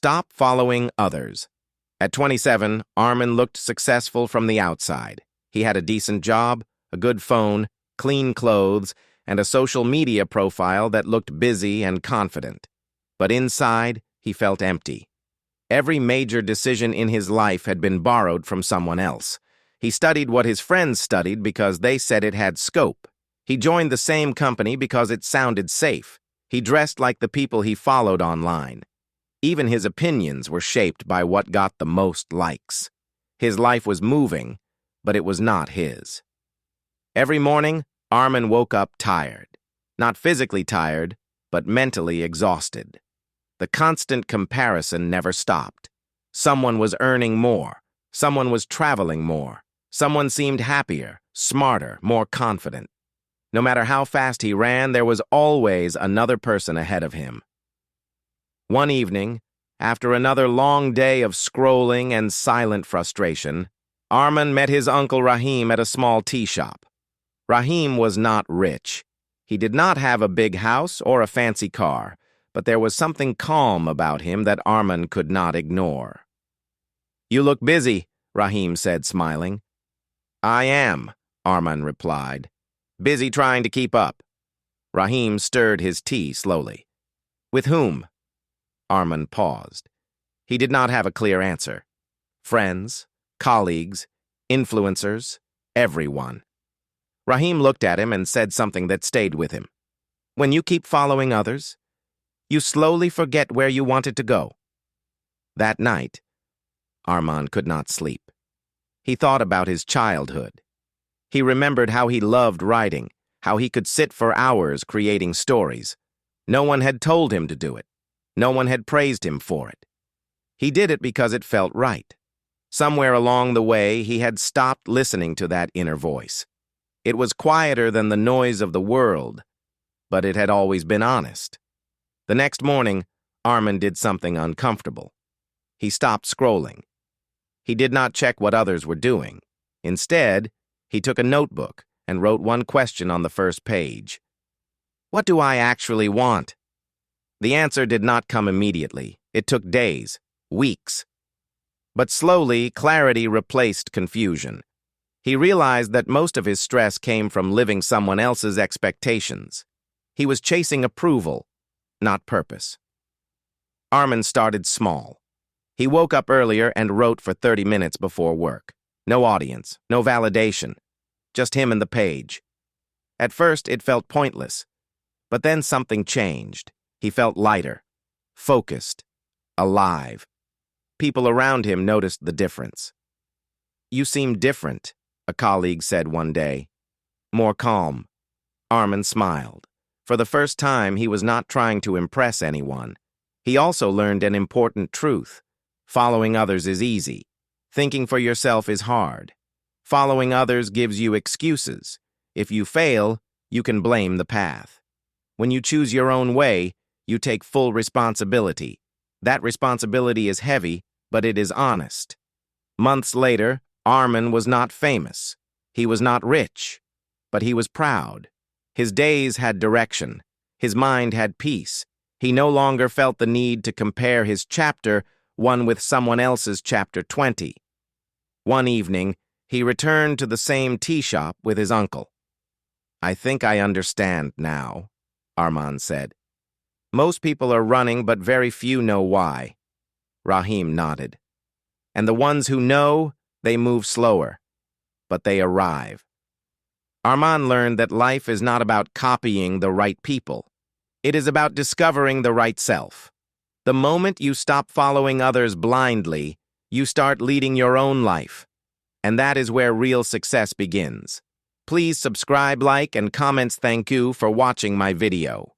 Stop following others. At 27, Arman looked successful from the outside. He had a decent job, a good phone, clean clothes, and a social media profile that looked busy and confident. But inside, he felt empty. Every major decision in his life had been borrowed from someone else. He studied what his friends studied because they said it had scope. He joined the same company because it sounded safe. He dressed like the people he followed online. Even his opinions were shaped by what got the most likes. His life was moving, but it was not his. Every morning, Arman woke up tired. Not physically tired, but mentally exhausted. The constant comparison never stopped. Someone was earning more. Someone was traveling more. Someone seemed happier, smarter, more confident. No matter how fast he ran, there was always another person ahead of him. One evening, after another long day of scrolling and silent frustration, Arman met his uncle Rahim at a small tea shop. Rahim was not rich. He did not have a big house or a fancy car, but there was something calm about him that Arman could not ignore. "You look busy," Rahim said, smiling. "I am," Arman replied. "Busy trying to keep up." Rahim stirred his tea slowly. "With whom?" Arman paused. He did not have a clear answer. Friends, colleagues, influencers, everyone. Rahim looked at him and said something that stayed with him. "When you keep following others, you slowly forget where you wanted to go." That night, Arman could not sleep. He thought about his childhood. He remembered how he loved writing, how he could sit for hours creating stories. No one had told him to do it. No one had praised him for it. He did it because it felt right. Somewhere along the way, he had stopped listening to that inner voice. It was quieter than the noise of the world, but it had always been honest. The next morning, Arman did something uncomfortable. He stopped scrolling. He did not check what others were doing. Instead, he took a notebook and wrote one question on the first page. "What do I actually want?" The answer did not come immediately. It took days, weeks. But slowly, clarity replaced confusion. He realized that most of his stress came from living someone else's expectations. He was chasing approval, not purpose. Arman started small. He woke up earlier and wrote for 30 minutes before work. No audience, no validation, just him and the page. At first, it felt pointless, but then something changed. He felt lighter, focused, alive. People around him noticed the difference. "You seem different," a colleague said one day. "More calm." Arman smiled. For the first time, he was not trying to impress anyone. He also learned an important truth. Following others is easy. Thinking for yourself is hard. Following others gives you excuses. If you fail, you can blame the path. When you choose your own way, you take full responsibility. That responsibility is heavy, but it is honest. Months later, Arman was not famous. He was not rich, but he was proud. His days had direction. His mind had peace. He no longer felt the need to compare his chapter one with someone else's chapter 20. One evening, he returned to the same tea shop with his uncle. "I think I understand now," Arman said. "Most people are running, but very few know why." Rahim nodded. "And the ones who know, they move slower, but they arrive." Arman learned that life is not about copying the right people. It is about discovering the right self. The moment you stop following others blindly, you start leading your own life. And that is where real success begins. Please subscribe, like, and comments. Thank you for watching my video.